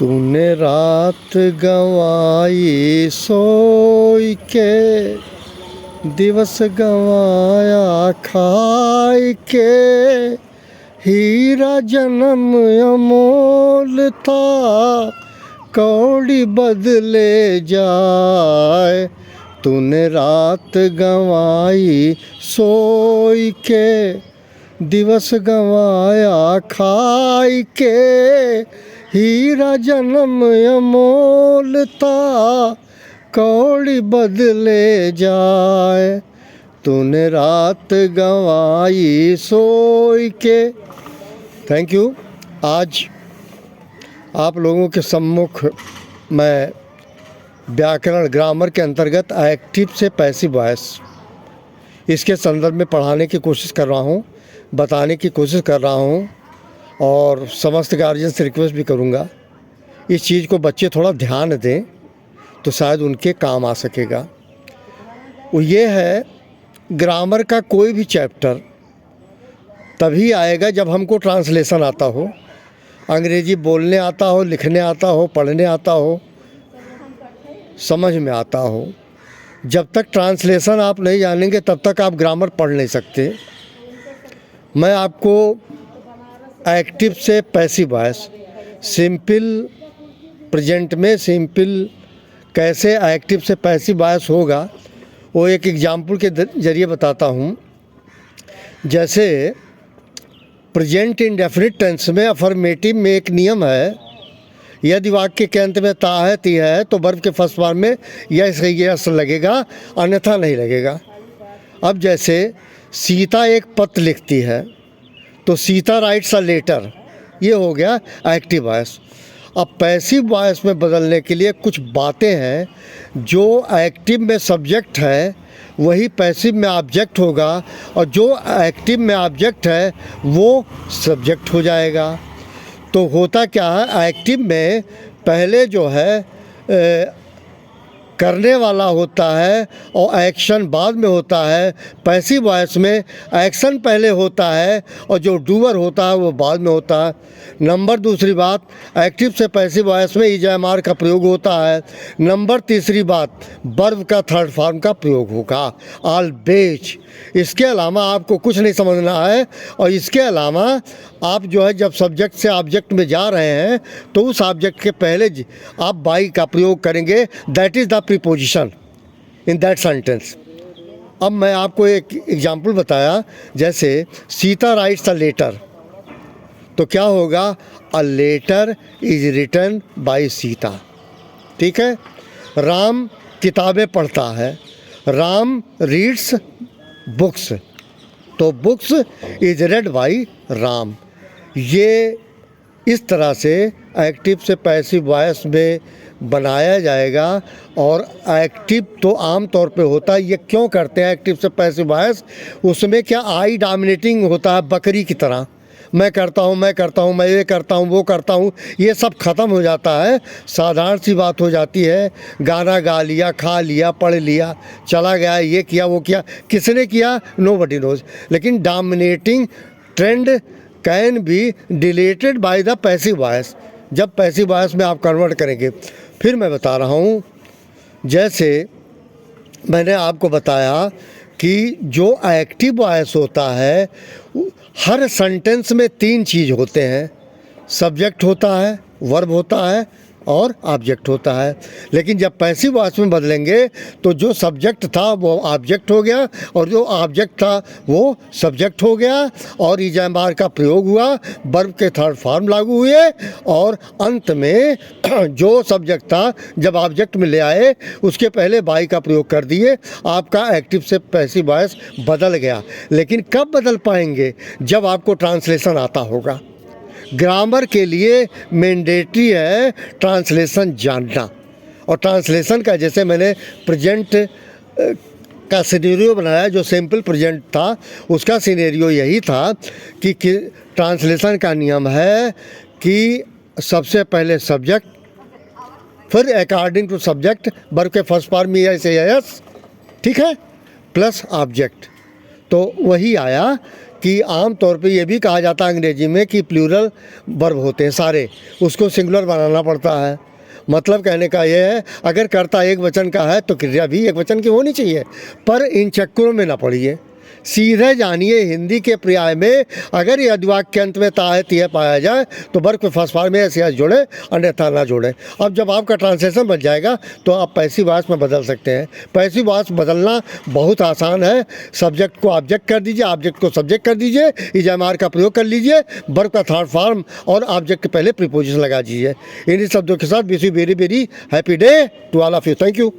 तूने रात गंवाई सोई के, दिवस गंवाया खाई के। हीरा जन्म अमोल था, कौड़ी बदले जाए। तूने रात गंवाई सोई के, दिवस गंवाया खाई के। हीरा जन्म अमोल था, कौड़ी बदले जाए। तूने रात गंवाई सोई के। Thank you. आज आप लोगों के सम्मुख मैं व्याकरण ग्रामर के अंतर्गत एक्टिव से पैसिव वॉइस इसके संदर्भ में पढ़ाने की कोशिश कर रहा हूँ, बताने की कोशिश कर रहा हूँ और समस्त गार्जियन से रिक्वेस्ट भी करूँगा इस चीज़ को बच्चे थोड़ा ध्यान दें तो शायद उनके काम आ सकेगा। वो ये है, ग्रामर का कोई भी चैप्टर तभी आएगा जब हमको ट्रांसलेशन आता हो, अंग्रेजी बोलने आता हो, लिखने आता हो, पढ़ने आता हो, समझ में आता हो। जब तक ट्रांसलेशन आप नहीं जानेंगे तब तक आप ग्रामर पढ़ नहीं सकते। मैं आपको एक्टिव से पैसिव वॉइस, सिंपल प्रेजेंट में सिंपल कैसे एक्टिव से पैसिव वॉइस होगा वो एक एग्जाम्पल के ज़रिए बताता हूँ। जैसे प्रेजेंट इंडेफिनिट टेंस में अफर्मेटिव में एक नियम है, यदि वाक्य के अंत में ता है ती है तो वर्ब के फर्स्ट फॉर्म में यस लगेगा, अन्यथा नहीं लगेगा। अब जैसे सीता एक पत्र लिखती है तो सीता राइट्स अ लेटर, ये हो गया एक्टिव वॉइस। अब पैसिव वॉइस में बदलने के लिए कुछ बातें हैं, जो एक्टिव में सब्जेक्ट है वही पैसिव में ऑब्जेक्ट होगा और जो एक्टिव में ऑब्जेक्ट है वो सब्जेक्ट हो जाएगा। तो होता क्या है, एक्टिव में पहले जो है करने वाला होता है और एक्शन बाद में होता है। पैसिव वॉइस में एक्शन पहले होता है और जो डूअर होता है वो बाद में होता है। नंबर दूसरी बात, एक्टिव से पैसिव वॉइस में ईजामार का प्रयोग होता है। नंबर तीसरी बात, वर्ब का थर्ड फॉर्म का प्रयोग होगा, ऑलवेज। इसके अलावा आपको कुछ नहीं समझना है। और इसके अलावा आप जो है जब सब्जेक्ट से ऑब्जेक्ट में जा रहे हैं तो उस ऑब्जेक्ट के पहले आप बाई का प्रयोग करेंगे, that is the preposition in that sentence. अब मैं आपको एक एग्जाम्पल बताया, जैसे सीता राइट्स अ लेटर, तो क्या होगा, a letter is written by Sita. ठीक है। राम किताबें पढ़ता है, राम रीड्स बुक्स, तो books is read by Ram. ये इस तरह से एक्टिव से पैसिव वॉइस में बनाया जाएगा। और एक्टिव तो आम तौर पे होता है, ये क्यों करते हैं एक्टिव से पैसिव वॉइस, उसमें क्या आई डोमिनेटिंग होता है, बकरी की तरह मैं करता हूँ, मैं करता हूँ, मैं ये करता हूँ, वो करता हूँ, ये सब ख़त्म हो जाता है। साधारण सी बात हो जाती है, गाना गा लिया, खा लिया, पढ़ लिया, चला गया, ये किया, वो किया, किसने किया, नोबडी नोज। लेकिन dominating trend can be deleted by the passive voice, जब पैसिव वॉइस में आप कन्वर्ट करेंगे। फिर मैं बता रहा हूँ, जैसे मैंने आपको बताया कि जो एक्टिव वॉइस होता है हर सेंटेंस में तीन चीज़ होते हैं, सब्जेक्ट होता है, वर्ब होता है और ऑब्जेक्ट होता है। लेकिन जब पैसिव वॉइस में बदलेंगे तो जो सब्जेक्ट था वो ऑब्जेक्ट हो गया और जो ऑब्जेक्ट था वो सब्जेक्ट हो गया और ईजामार का प्रयोग हुआ, वर्ब के थर्ड फॉर्म लागू हुए और अंत में जो सब्जेक्ट था जब ऑब्जेक्ट में ले आए उसके पहले बाई का प्रयोग कर दिए। आपका एक्टिव से पैसिव वॉइस बदल गया। लेकिन कब बदल पाएंगे, जब आपको ट्रांसलेशन आता होगा। ग्रामर के लिए मैंडेटरी है ट्रांसलेशन जानना। और ट्रांसलेशन का, जैसे मैंने प्रेजेंट का सिनेरियो बनाया, जो सिंपल प्रेजेंट था उसका सिनेरियो यही था कि ट्रांसलेशन का नियम है कि सबसे पहले सब्जेक्ट, फिर अकॉर्डिंग टू सब्जेक्ट वर्ब के फर्स्ट फॉर्म में यस, ठीक है, प्लस ऑब्जेक्ट। तो वही आया कि आम तौर पे ये भी कहा जाता है अंग्रेजी में कि प्लूरल वर्ब होते हैं सारे, उसको सिंगुलर बनाना पड़ता है। मतलब कहने का ये है, अगर कर्ता एक वचन का है तो क्रिया भी एक वचन की होनी चाहिए। पर इन चक्करों में ना पड़िए, सीधे जानिए हिंदी के पर्याय में अगर ये अधिवाक्य के अंत में ता है तिय पाया जाए तो वर्ग पे फर्स्ट फॉर्म में ऐसे जोड़े, अन्यथा ना जोड़े। अब जब आपका ट्रांसलेशन बन जाएगा तो आप पैसिव वॉइस में बदल सकते हैं। पैसिव वॉइस बदलना बहुत आसान है। सब्जेक्ट को ऑब्जेक्ट कर दीजिए, ऑब्जेक्ट को सब्जेक्ट कर दीजिए, इजामार का प्रयोग कर लीजिए, वर्ग का थर्ड फॉर्म और ऑब्जेक्ट के पहले प्रीपोजिशन लगा दीजिए। इन्हीं शब्दों के साथ wish you very very happy day to all of you. Thank you.